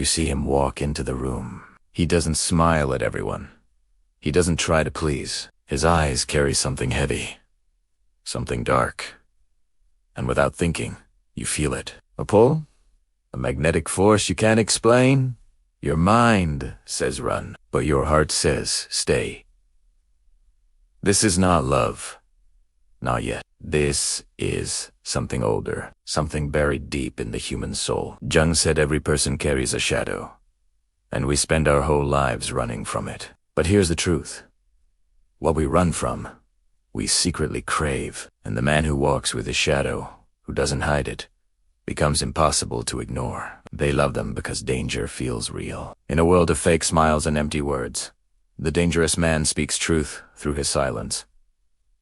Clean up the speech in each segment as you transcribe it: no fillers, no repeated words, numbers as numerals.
You see him walk into the room. He doesn't smile at everyone. He doesn't try to please. His eyes carry something heavy, something dark. And without thinking, you feel it. A pull? A magnetic force you can't explain? Your mind says run, but your heart says stay. This is not love. Not yet. This is something older, something buried deep in the human soul. Jung said every person carries a shadow, and we spend our whole lives running from it. But here's the truth. What we run from, we secretly crave, and the man who walks with his shadow, who doesn't hide it, becomes impossible to ignore. They love them because danger feels real. In a world of fake smiles and empty words, the dangerous man speaks truth through his silence.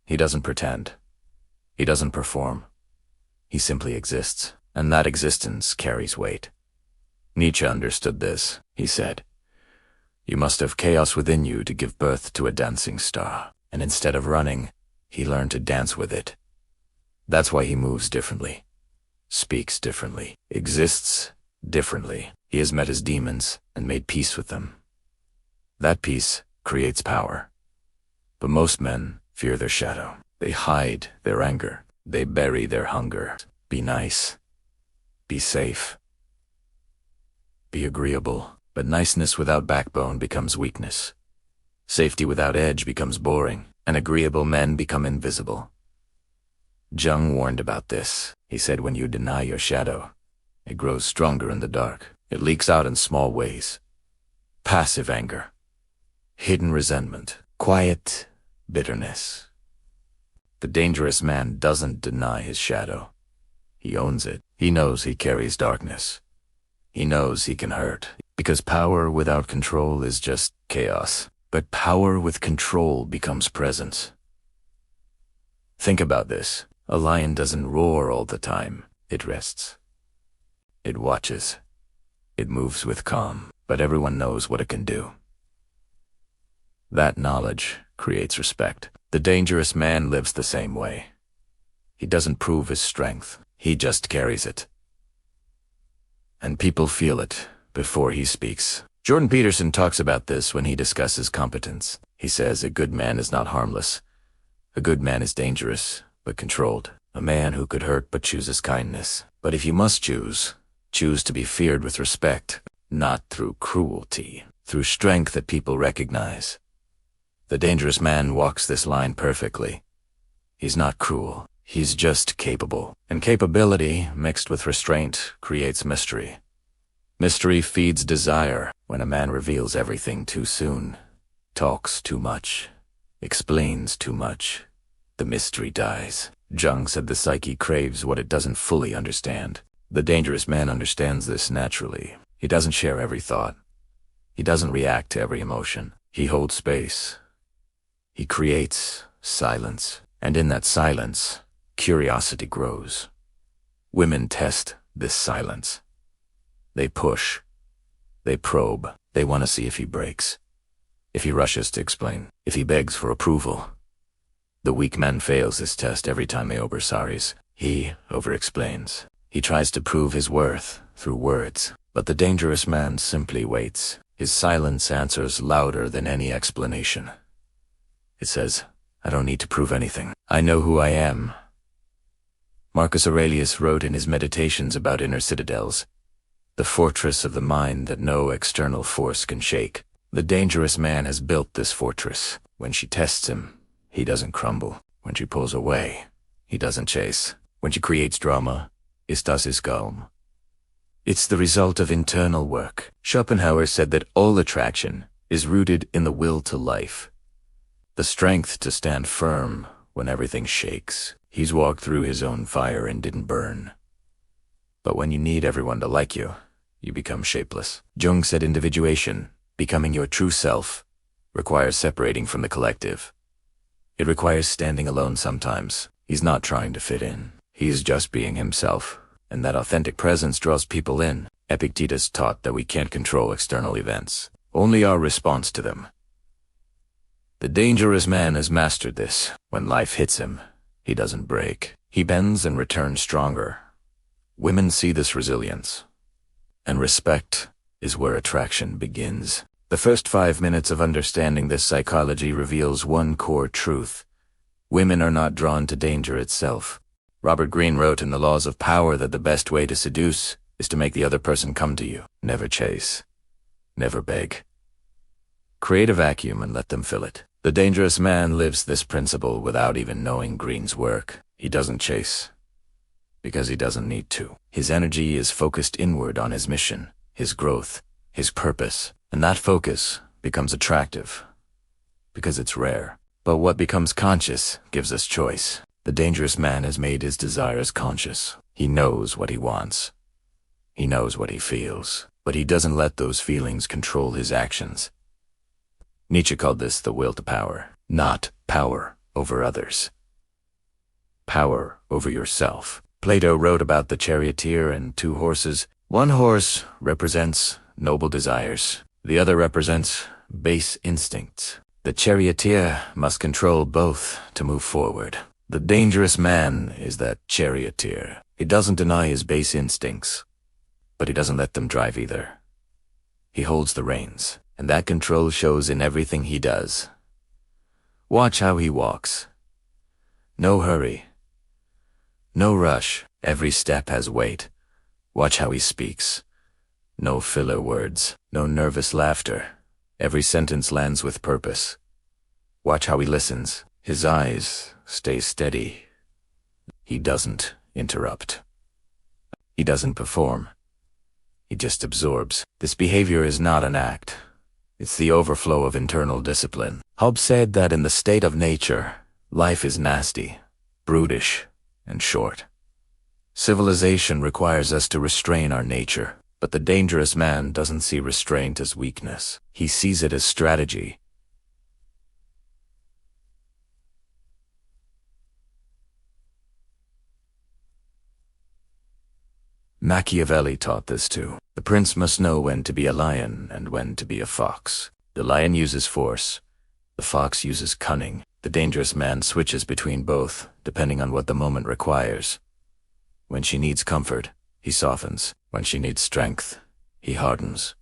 He doesn't pretend. He doesn't perform. He simply exists, and that existence carries weight. Nietzsche understood this. He said, "You must have chaos within you to give birth to a dancing star." And instead of running, he learned to dance with it. That's why he moves differently, speaks differently, exists differently. He has met his demons and made peace with them. That peace creates power. But most men fear their shadow. They hide their anger. They bury their hunger. Be nice. Be safe. Be agreeable. But niceness without backbone becomes weakness. Safety without edge becomes boring, and agreeable men become invisible. Jung warned about this. He said when you deny your shadow, it grows stronger in the dark. It leaks out in small ways. Passive anger, hidden resentment, quiet bitterness. The dangerous man doesn't deny his shadow. He owns it. He knows he carries darkness. He knows he can hurt, because power without control is just chaos. But power with control becomes presence. Think about this. A lion doesn't roar all the time. It rests. It watches. It moves with calm, but everyone knows what it can do. That knowledge creates respect. The dangerous man lives the same way. He doesn't prove his strength. He just carries it. And people feel it before he speaks. Jordan Peterson talks about this when he discusses competence. He says a good man is not harmless. A good man is dangerous, but controlled. A man who could hurt but chooses kindness. But if you must choose to be feared with respect, not through cruelty, through strength that people recognize. The dangerous man walks this line perfectly. He's not cruel. He's just capable. And capability, mixed with restraint, creates mystery. Mystery feeds desire. When a man reveals everything too soon, talks too much, explains too much, the mystery dies. Jung said the psyche craves what it doesn't fully understand. The dangerous man understands this naturally. He doesn't share every thought. He doesn't react to every emotion. He holds space. He creates silence. And in that silence, curiosity grows. Women test this silence. They push. They probe. They want to see if he breaks, if he rushes to explain, if he begs for approval. The weak man fails this test every time he oversaris. He over-explains. He tries to prove his worth through words. But the dangerous man simply waits. His silence answers louder than any explanation. It says, I don't need to prove anything. I know who I am. Marcus Aurelius wrote in his Meditations about inner citadels, the fortress of the mind that no external force can shake. The dangerous man has built this fortress. When she tests him, he doesn't crumble. When she pulls away, he doesn't chase. When she creates drama, estas ist calm. It's the result of internal work. Schopenhauer said that all attraction is rooted in the will to life. The strength to stand firm when everything shakes. He's walked through his own fire and didn't burn. But when you need everyone to like you, you become shapeless. Jung said individuation, becoming your true self, requires separating from the collective. It requires standing alone sometimes. He's not trying to fit in. He's just being himself, and that authentic presence draws people in. Epictetus taught that we can't control external events, only our response to them. The dangerous man has mastered this. When life hits him, he doesn't break. He bends and returns stronger. Women see this resilience and respect is where attraction begins. The first 5 minutes of understanding this psychology reveals one core truth. Women are not drawn to danger itself. Robert Greene wrote in The Laws of Power that the best way to seduce is to make the other person come to you. Never chase. Never beg. Create a vacuum and let them fill it. The dangerous man lives this principle without even knowing Greene's work. He doesn't chase because he doesn't need to. His energy is focused inward on his mission, his growth, his purpose, and that focus becomes attractive because it's rare. But what becomes conscious gives us choice. The dangerous man has made his desires conscious. He knows what he wants. He knows what he feels, but he doesn't let those feelings control his actions. Nietzsche called this the will to power, not power over others. Power over yourself. Plato wrote about the charioteer and 2 horses. One horse represents noble desires. The other represents base instincts. The charioteer must control both to move forward. The dangerous man is that charioteer. He doesn't deny his base instincts, but he doesn't let them drive either. He holds the reins, and that control shows in everything he does. Watch how he walks. No hurry. No rush. Every step has weight. Watch how he speaks. No filler words. No nervous laughter. Every sentence lands with purpose. Watch how he listens. His eyes stay steady. He doesn't interrupt. He doesn't perform. He just absorbs. This behavior is not an act. It's the overflow of internal discipline. Hobbes said that in the state of nature, life is nasty, brutish, and short. Civilization requires us to restrain our nature, but the dangerous man doesn't see restraint as weakness. He sees it as strategy. Machiavelli taught this too. The prince must know when to be a lion and when to be a fox. The lion uses force. The fox uses cunning. The dangerous man switches between both, depending on what the moment requires. When she needs comfort, he softens. When she needs strength, he hardens.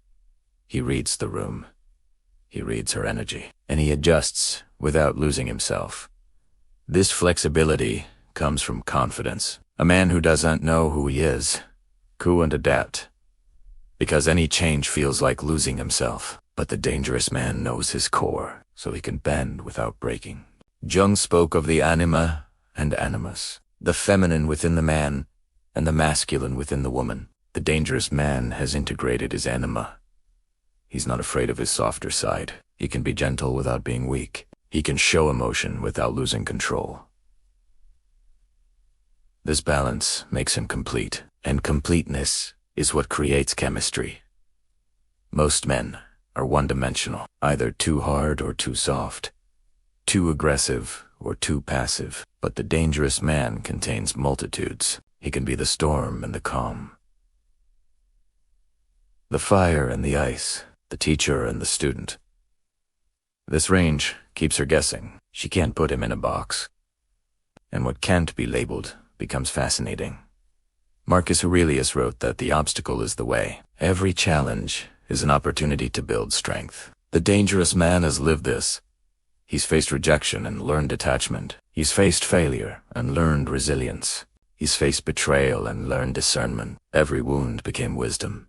He reads the room. He reads her energy. And he adjusts without losing himself. This flexibility comes from confidence. A man who doesn't know who he is, couldn't adapt, because any change feels like losing himself. But the dangerous man knows his core, so he can bend without breaking. Jung spoke of the Anima and Animus, the feminine within the man and the masculine within the woman. The dangerous man has integrated his Anima. He's not afraid of his softer side. He can be gentle without being weak. He can show emotion without losing control. This balance makes him complete, and completeness is what creates chemistry. Most men are one-dimensional, either too hard or too soft, too aggressive or too passive. But the dangerous man contains multitudes. He can be the storm and the calm, the fire and the ice, the teacher and the student. This range keeps her guessing. She can't put him in a box. And what can't be labeled becomes fascinating. Marcus Aurelius wrote that the obstacle is the way. Every challenge is an opportunity to build strength. The dangerous man has lived this. He's faced rejection and learned detachment. He's faced failure and learned resilience. He's faced betrayal and learned discernment. Every wound became wisdom.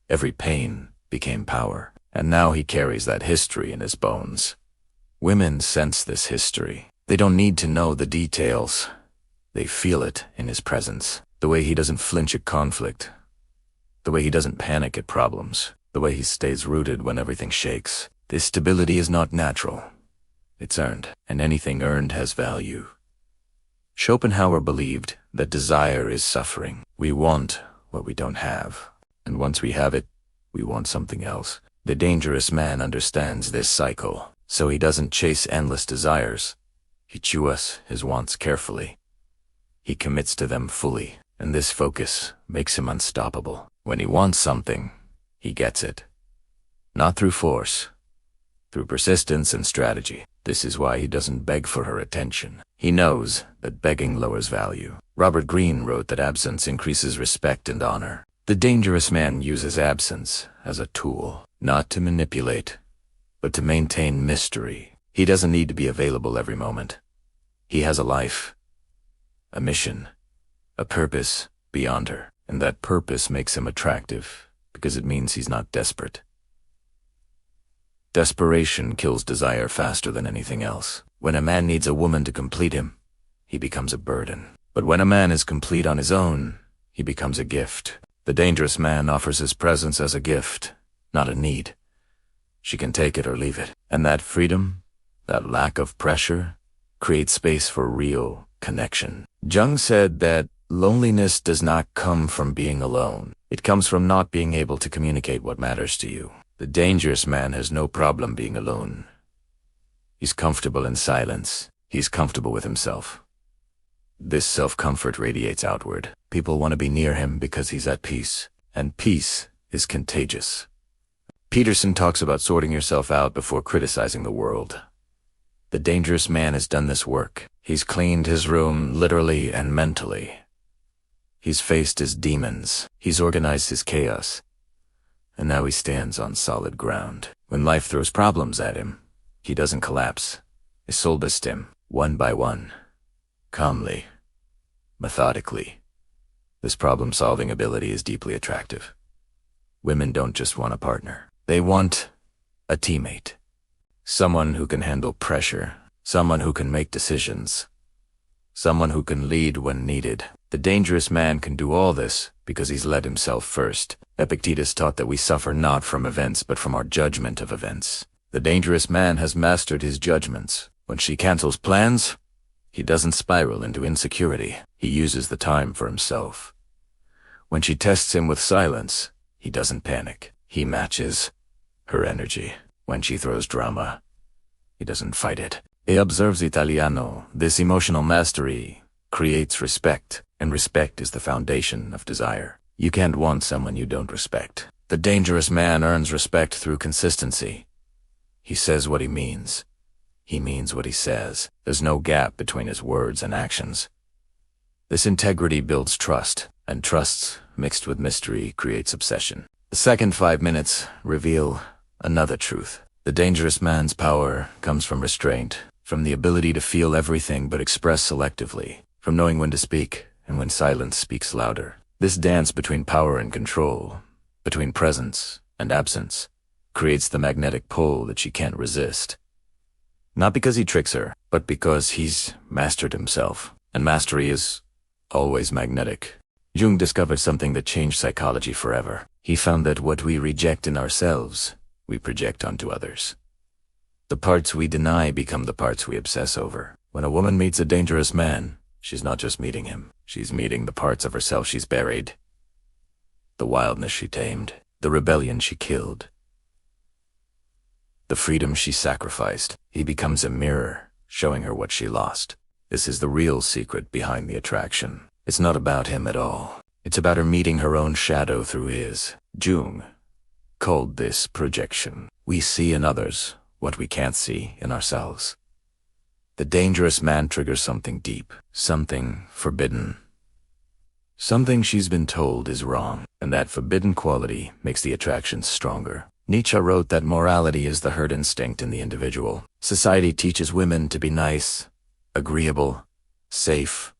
Every pain became power. And now he carries that history in his bones. Women sense this history. They don't need to know the details. They feel it in his presence. The way he doesn't flinch at conflict. The way he doesn't panic at problems. The way he stays rooted when everything shakes. This stability is not natural. It's earned, and anything earned has value. Schopenhauer believed that desire is suffering. We want what we don't have, and once we have it, we want something else. The dangerous man understands this cycle, so he doesn't chase endless desires. He chews his wants carefully. He commits to them fully, and this focus makes him unstoppable. When he wants something, he gets it. Not through force, through persistence and strategy. This is why he doesn't beg for her attention. He knows that begging lowers value. Robert Greene wrote that absence increases respect and honor. The dangerous man uses absence as a tool, not to manipulate, but to maintain mystery. He doesn't need to be available every moment. He has a life, a mission, a purpose beyond her, and that purpose makes him attractive because it means he's not desperate. Desperation kills desire faster than anything else. When a man needs a woman to complete him, he becomes a burden. But when a man is complete on his own, he becomes a gift. The dangerous man offers his presence as a gift, not a need. She can take it or leave it. And that freedom, that lack of pressure, creates space for real connection. Jung said that loneliness does not come from being alone. It comes from not being able to communicate what matters to you. The dangerous man has no problem being alone. He's comfortable in silence. He's comfortable with himself. This self-comfort radiates outward. People want to be near him because he's at peace, and peace is contagious. Peterson talks about sorting yourself out before criticizing the world. The dangerous man has done this work. He's cleaned his room literally and mentally. He's faced his demons. He's organized his chaos. And now he stands on solid ground. When life throws problems at him, he doesn't collapse. Isolbest him, one by one, calmly, methodically. This problem-solving ability is deeply attractive. Women don't just want a partner. They want a teammate. Someone who can handle pressure. Someone who can make decisions. Someone who can lead when needed. The dangerous man can do all this because he's led himself first. Epictetus taught that we suffer not from events but from our judgment of events. The dangerous man has mastered his judgments. When she cancels plans, he doesn't spiral into insecurity. He uses the time for himself. When she tests him with silence, he doesn't panic. He matches her energy. When she throws drama, he doesn't fight it. He observes Italiano. This emotional mastery creates respect, and respect is the foundation of desire. You can't want someone you don't respect. The dangerous man earns respect through consistency. He says what he means. He means what he says. There's no gap between his words and actions. This integrity builds trust, and trust mixed with mystery creates obsession. The second 5 minutes reveal another truth. The dangerous man's power comes from restraint, from the ability to feel everything but express selectively, from knowing when to speak and when silence speaks louder. This dance between power and control, between presence and absence, creates the magnetic pull that she can't resist. Not because he tricks her, but because he's mastered himself. And mastery is always magnetic. Jung discovered something that changed psychology forever. He found that what we reject in ourselves, we project onto others. The parts we deny become the parts we obsess over. When a woman meets a dangerous man, she's not just meeting him. She's meeting the parts of herself she's buried. The wildness she tamed. The rebellion she killed. The freedom she sacrificed. He becomes a mirror, showing her what she lost. This is the real secret behind the attraction. It's not about him at all. It's about her meeting her own shadow through his. Jung called this projection. We see in others what we can't see in ourselves. The dangerous man triggers something deep, something forbidden. Something she's been told is wrong, and that forbidden quality makes the attraction stronger. Nietzsche wrote that morality is the herd instinct in the individual. Society teaches women to be nice, agreeable, safe,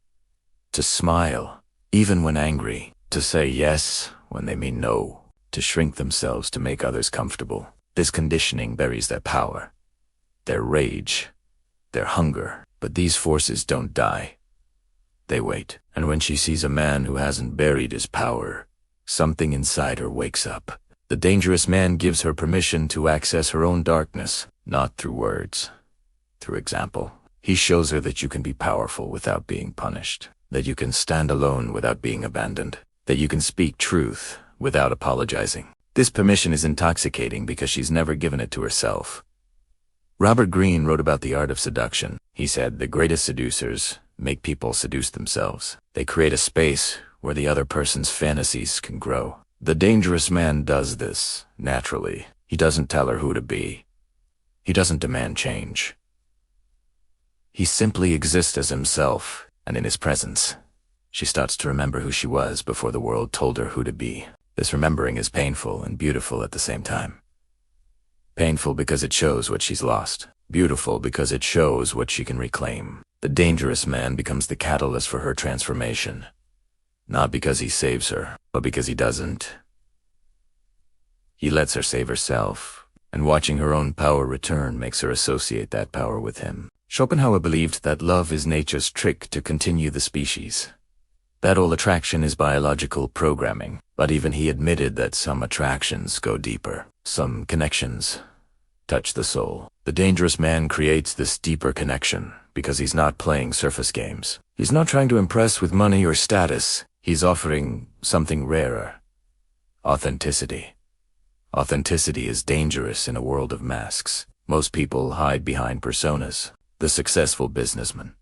to smile, even when angry, to say yes when they mean no, to shrink themselves to make others comfortable. This conditioning buries their power, their rage, their hunger. But these forces don't die. They wait. And when she sees a man who hasn't buried his power, something inside her wakes up. The dangerous man gives her permission to access her own darkness, not through words, through example. He shows her that you can be powerful without being punished, that you can stand alone without being abandoned, that you can speak truth without apologizing. This permission is intoxicating because she's never given it to herself. Robert Greene wrote about the art of seduction. He said, the greatest seducers make people seduce themselves. They create a space where the other person's fantasies can grow. The dangerous man does this naturally. He doesn't tell her who to be. He doesn't demand change. He simply exists as himself, and in his presence, She starts to remember who she was before the world told her who to be. This remembering is painful and beautiful at the same time. Painful because it shows what she's lost. Beautiful because it shows what she can reclaim. The dangerous man becomes the catalyst for her transformation. Not because he saves her, but because he doesn't. He lets her save herself, and watching her own power return makes her associate that power with him. Schopenhauer believed that love is nature's trick to continue the species. That all attraction is biological programming, but even he admitted that some attractions go deeper. Some connections touch the soul. The dangerous man creates this deeper connection because he's not playing surface games. He's not trying to impress with money or status. He's offering something rarer. Authenticity. Authenticity is dangerous in a world of masks. Most people hide behind personas. The successful businessman.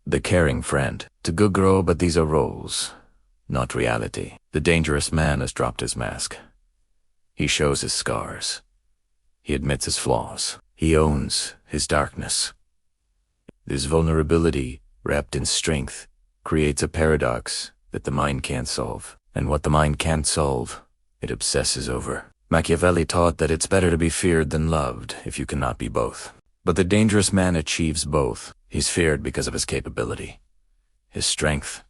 The caring friend. The good girl, but these are roles, not reality. The dangerous man has dropped his mask. He shows his scars. He admits his flaws. He owns his darkness. This vulnerability, wrapped in strength, creates a paradox that the mind can't solve. And what the mind can't solve, it obsesses over. Machiavelli taught that it's better to be feared than loved if you cannot be both. But the dangerous man achieves both. He's feared because of his capability, his strength,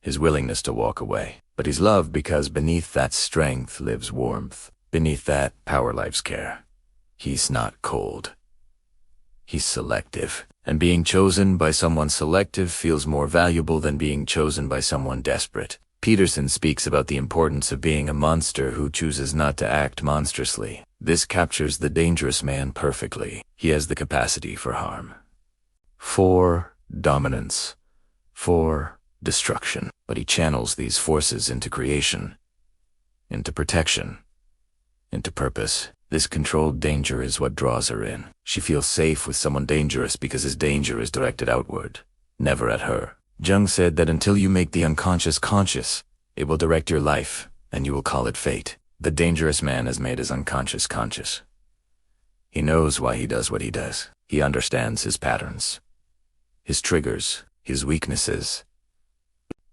his willingness to walk away. But he's loved because beneath that strength lives warmth. Beneath that, power lives care. He's not cold. He's selective. And being chosen by someone selective feels more valuable than being chosen by someone desperate. Peterson speaks about the importance of being a monster who chooses not to act monstrously. This captures the dangerous man perfectly. He has the capacity for harm. For dominance. For destruction. But he channels these forces into creation, into protection, into purpose. This controlled danger is what draws her in. She feels safe with someone dangerous because his danger is directed outward, never at her. Jung said that until you make the unconscious conscious, it will direct your life, and you will call it fate. The dangerous man has made his unconscious conscious. He knows why he does what he does. He understands his patterns, his triggers, his weaknesses.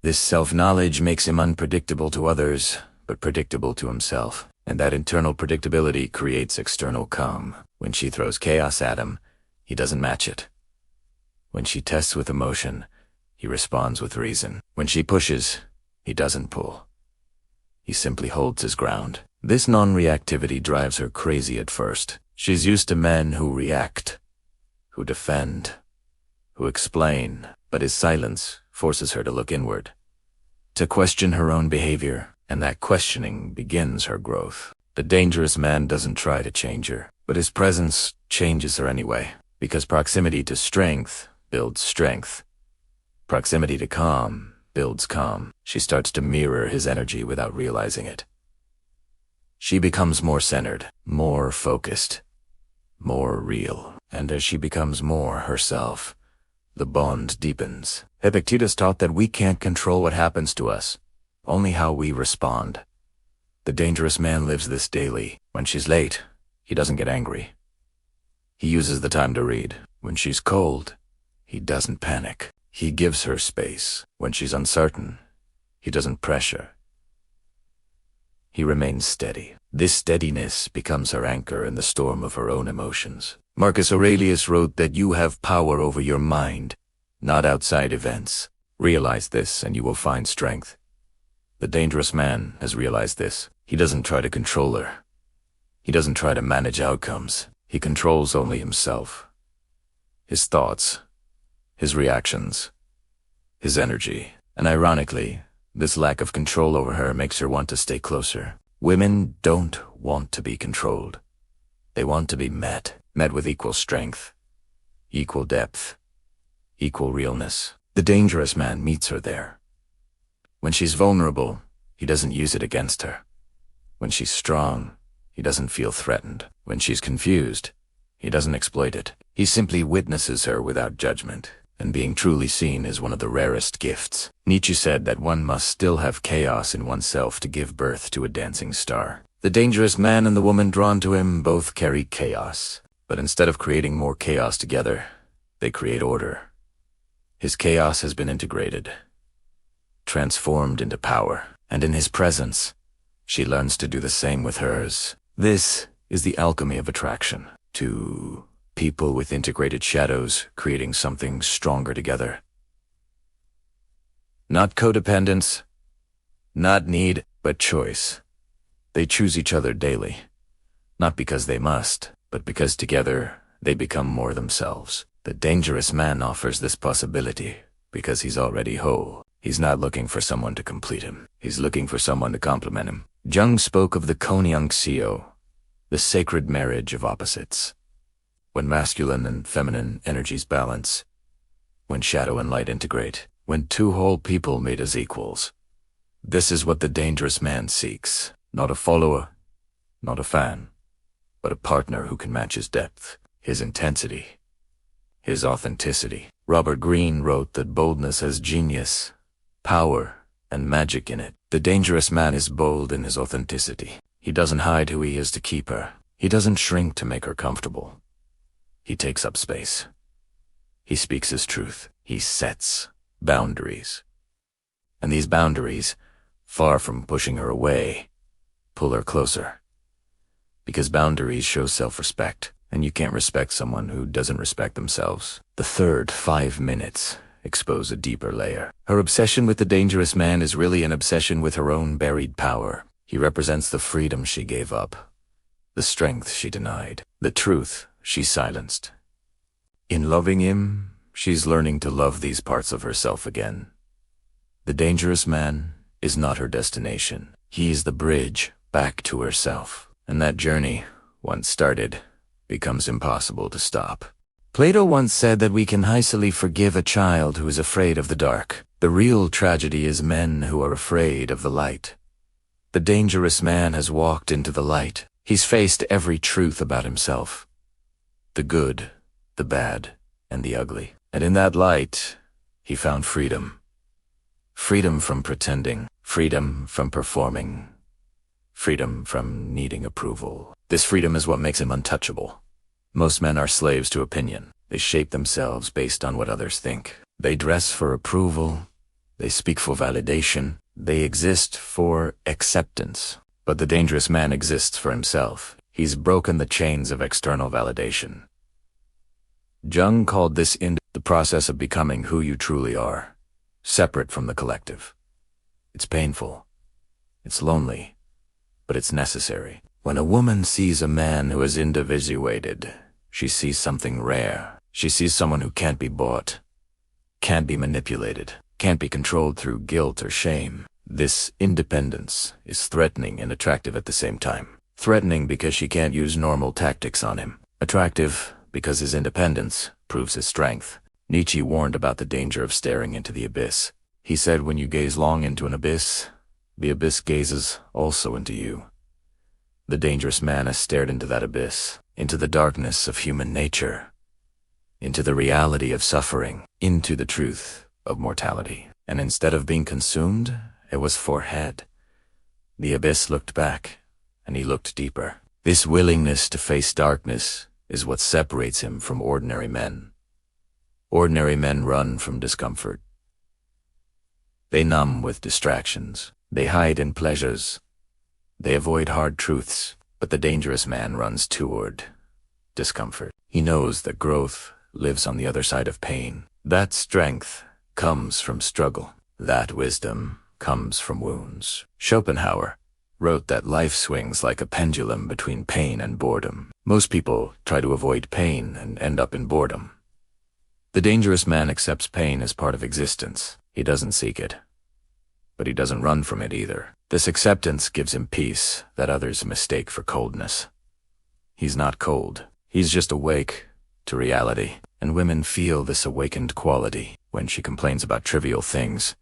This self-knowledge makes him unpredictable to others, but predictable to himself. And that internal predictability creates external calm. When she throws chaos at him, he doesn't match it. When she tests with emotion, he responds with reason. When she pushes, he doesn't pull. He simply holds his ground. This non-reactivity drives her crazy at first. She's used to men who react, who defend, who explain, but his silence forces her to look inward, to question her own behavior, and that questioning begins her growth. The dangerous man doesn't try to change her, but his presence changes her anyway, because proximity to strength builds strength. Proximity to calm builds calm. She starts to mirror his energy without realizing it. She becomes more centered, more focused, more real. And as she becomes more herself, the bond deepens. Epictetus taught that we can't control what happens to us, only how we respond. The dangerous man lives this daily. When she's late, he doesn't get angry. He uses the time to read. When she's cold, he doesn't panic. He gives her space. When she's uncertain, he doesn't pressure. He remains steady. This steadiness becomes her anchor in the storm of her own emotions. Marcus Aurelius wrote that you have power over your mind, not outside events. Realize this and you will find strength. The dangerous man has realized this. He doesn't try to control her. He doesn't try to manage outcomes. He controls only himself. His thoughts, his reactions, his energy. And ironically, this lack of control over her makes her want to stay closer. Women don't want to be controlled. They want to be met with equal strength, equal depth, equal realness. The dangerous man meets her there. When she's vulnerable, he doesn't use it against her. When she's strong, he doesn't feel threatened. When she's confused, he doesn't exploit it. He simply witnesses her without judgment. And being truly seen is one of the rarest gifts. Nietzsche said that one must still have chaos in oneself to give birth to a dancing star. The dangerous man and the woman drawn to him both carry chaos. But instead of creating more chaos together, they create order. His chaos has been integrated, transformed into power, and in his presence, she learns to do the same with hers. This is the alchemy of attraction. Two people with integrated shadows creating something stronger together. Not codependence, not need, but choice. They choose each other daily, not because they must, but because together they become more themselves. The dangerous man offers this possibility because he's already whole. He's not looking for someone to complete him. He's looking for someone to complement him. Jung spoke of the conjunktio, the sacred marriage of opposites. When masculine and feminine energies balance, when shadow and light integrate, when two whole people made as equals. This is what the dangerous man seeks. Not a follower, not a fan, but a partner who can match his depth, his intensity, his authenticity. Robert Greene wrote that boldness has genius, power, and magic in it. The dangerous man is bold in his authenticity. He doesn't hide who he is to keep her. He doesn't shrink to make her comfortable. He takes up space. He speaks his truth. He sets boundaries. And these boundaries, far from pushing her away, pull her closer. Because boundaries show self-respect, and you can't respect someone who doesn't respect themselves. The third 5 minutes expose a deeper layer. Her obsession with the dangerous man is really an obsession with her own buried power. He represents the freedom she gave up, the strength she denied, the truth she silenced. In loving him, she's learning to love these parts of herself again. The dangerous man is not her destination. He is the bridge back to herself. And that journey, once started, becomes impossible to stop. Plato once said that we can easily forgive a child who is afraid of the dark. The real tragedy is men who are afraid of the light. The dangerous man has walked into the light. He's faced every truth about himself. The good, the bad, and the ugly. And in that light, he found freedom. Freedom from pretending. Freedom from performing. Freedom from needing approval. This freedom is what makes him untouchable. Most men are slaves to opinion. They shape themselves based on what others think. They dress for approval. They speak for validation. They exist for acceptance. But the dangerous man exists for himself. He's broken the chains of external validation. Jung called this the process of becoming who you truly are, separate from the collective. It's painful. It's lonely. But it's necessary. When a woman sees a man who is individuated, she sees something rare. She sees someone who can't be bought, can't be manipulated, can't be controlled through guilt or shame. This independence is threatening and attractive at the same time. Threatening because she can't use normal tactics on him. Attractive because his independence proves his strength. Nietzsche warned about the danger of staring into the abyss. He said when you gaze long into an abyss, the abyss gazes also into you. The dangerous man has stared into that abyss, into the darkness of human nature, into the reality of suffering, into the truth of mortality. And instead of being consumed, it was forehead. The abyss looked back, and he looked deeper. This willingness to face darkness is what separates him from ordinary men. Ordinary men run from discomfort. They numb with distractions. They hide in pleasures. They avoid hard truths, but the dangerous man runs toward discomfort. He knows that growth lives on the other side of pain. That strength comes from struggle. That wisdom comes from wounds. Schopenhauer wrote that life swings like a pendulum between pain and boredom. Most people try to avoid pain and end up in boredom. The dangerous man accepts pain as part of existence. He doesn't seek it. But he doesn't run from it either. This acceptance gives him peace that others mistake for coldness. He's not cold. He's just awake to reality. And women feel this awakened quality. When she complains about trivial things,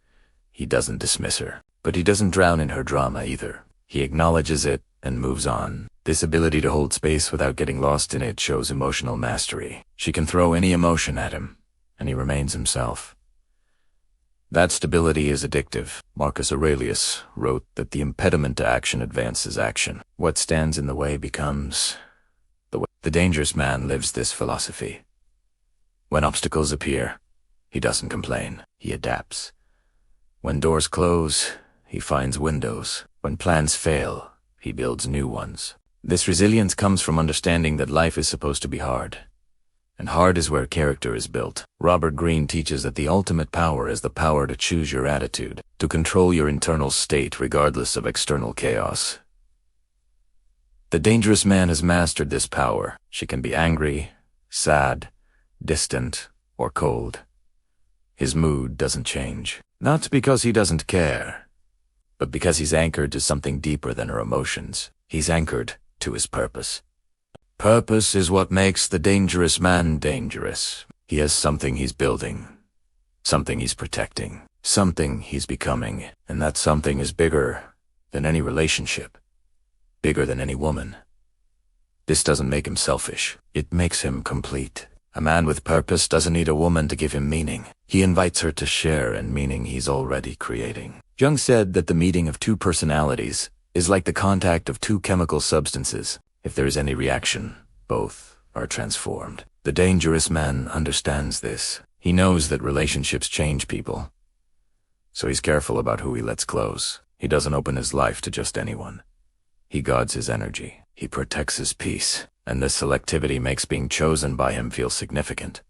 he doesn't dismiss her. But he doesn't drown in her drama either. He acknowledges it and moves on. This ability to hold space without getting lost in it shows emotional mastery. She can throw any emotion at him, and he remains himself. That stability is addictive. Marcus Aurelius wrote that the impediment to action advances action. What stands in the way becomes the way. The dangerous man lives this philosophy. When obstacles appear, He doesn't complain. He adapts. When doors close, he finds windows. When plans fail, he builds new ones. This resilience comes from understanding that life is supposed to be hard. And hard is where character is built. Robert Greene teaches that the ultimate power is the power to choose your attitude, to control your internal state regardless of external chaos. The dangerous man has mastered this power. She can be angry, sad, distant, or cold. His mood doesn't change. Not because he doesn't care, but because he's anchored to something deeper than her emotions. He's anchored to his purpose. Purpose is what makes the dangerous man dangerous. He has something he's building, something he's protecting, something he's becoming, and that something is bigger than any relationship, bigger than any woman. This doesn't make him selfish. It makes him complete. A man with purpose doesn't need a woman to give him meaning. He invites her to share in meaning he's already creating. Jung said that the meeting of two personalities is like the contact of two chemical substances. If there is any reaction, both are transformed. The dangerous man understands this. He knows that relationships change people. So he's careful about who he lets close. He doesn't open his life to just anyone. He guards his energy. He protects his peace. And this selectivity makes being chosen by him feel significant.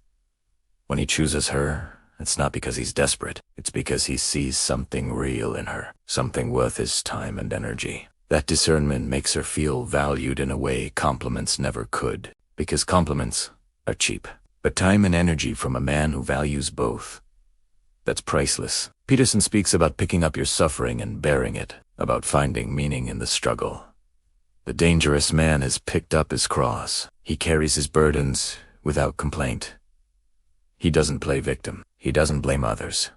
When he chooses her, it's not because he's desperate. It's because he sees something real in her, something worth his time and energy. That discernment makes her feel valued in a way compliments never could, because compliments are cheap. But time and energy from a man who values both, that's priceless. Peterson speaks about picking up your suffering and bearing it, about finding meaning in the struggle. The dangerous man has picked up his cross. He carries his burdens without complaint. He doesn't play victim. He doesn't blame others.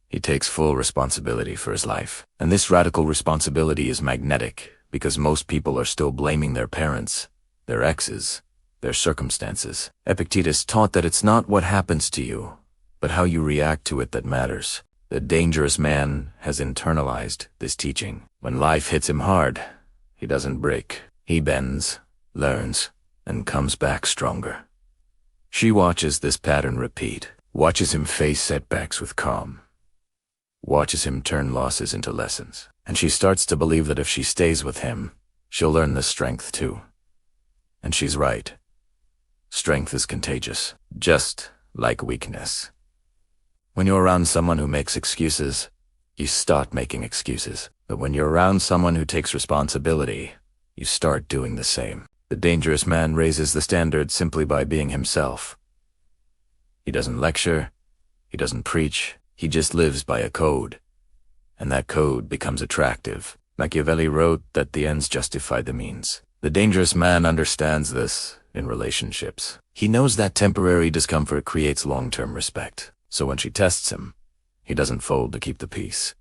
He takes full responsibility for his life. And this radical responsibility is magnetic, because most people are still blaming their parents, their exes, their circumstances. Epictetus taught that it's not what happens to you, but how you react to it that matters. The dangerous man has internalized this teaching. When life hits him hard, he doesn't break. He bends, learns, and comes back stronger. She watches this pattern repeat, watches him face setbacks with calm, watches him turn losses into lessons, and she starts to believe that if she stays with him, she'll learn this strength too. And she's right. Strength is contagious, just like weakness. When you're around someone who makes excuses, you start making excuses. But when you're around someone who takes responsibility, you start doing the same. The dangerous man raises the standard simply by being himself. He doesn't lecture, he doesn't preach, he just lives by a code. And that code becomes attractive. Machiavelli wrote that the ends justify the means. The dangerous man understands this in relationships. He knows that temporary discomfort creates long-term respect. So when she tests him, he doesn't fold to keep the peace.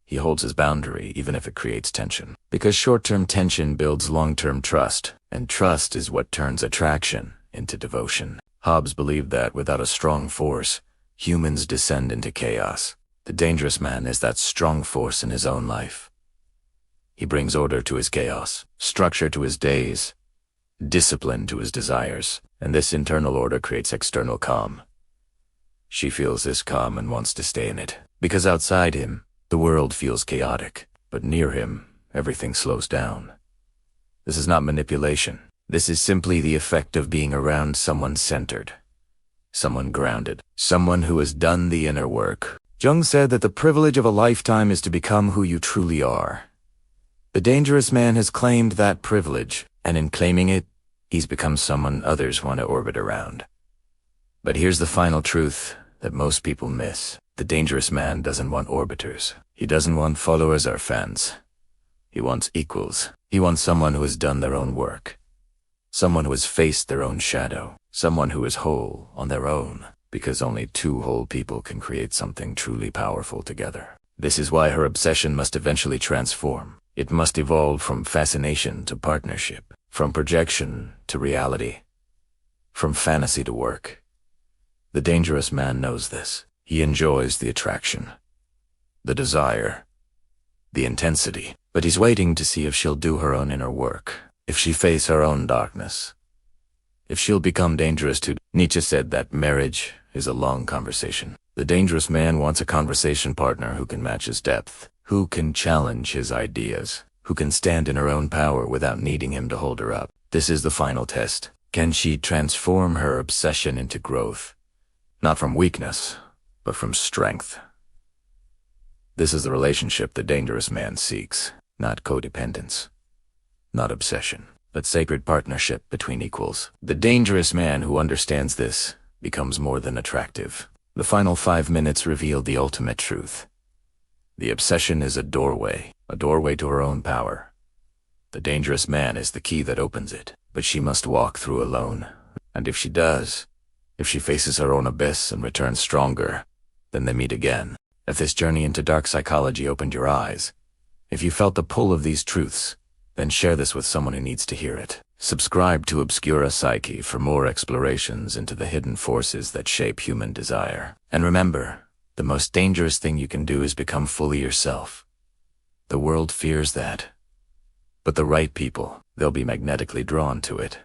He holds his boundary even if it creates tension. Because short-term tension builds long-term trust, and trust is what turns attraction into devotion. Hobbes believed that without a strong force, humans descend into chaos. The dangerous man is that strong force in his own life. He brings order to his chaos, structure to his days, discipline to his desires, and this internal order creates external calm. She feels this calm and wants to stay in it, because outside him, the world feels chaotic, but near him, everything slows down. This is not manipulation. This is simply the effect of being around someone centered, someone grounded, someone who has done the inner work. Jung said that the privilege of a lifetime is to become who you truly are. The dangerous man has claimed that privilege, and in claiming it, he's become someone others want to orbit around. But here's the final truth that most people miss. The dangerous man doesn't want orbiters. He doesn't want followers or fans. He wants equals. He wants someone who has done their own work. Someone who has faced their own shadow. Someone who is whole on their own. Because only two whole people can create something truly powerful together. This is why her obsession must eventually transform. It must evolve from fascination to partnership. From projection to reality. From fantasy to work. The dangerous man knows this. He enjoys the attraction, the desire, the intensity, but he's waiting to see if she'll do her own inner work, if she face her own darkness, if she'll become dangerous too. Nietzsche said that marriage is a long conversation. The dangerous man wants a conversation partner who can match his depth, who can challenge his ideas, who can stand in her own power without needing him to hold her up. This is the final test. Can she transform her obsession into growth? Not from weakness, but from strength. This is the relationship the dangerous man seeks, not codependence, not obsession, but sacred partnership between equals. The dangerous man who understands this becomes more than attractive. The final 5 minutes revealed the ultimate truth. The obsession is a doorway to her own power. The dangerous man is the key that opens it, but she must walk through alone. And if she does, if she faces her own abyss and returns stronger, then they meet again. If this journey into dark psychology opened your eyes, if you felt the pull of these truths, then share this with someone who needs to hear it. Subscribe to Obscura Psyche for more explorations into the hidden forces that shape human desire. And remember, the most dangerous thing you can do is become fully yourself. The world fears that. But the right people, they'll be magnetically drawn to it.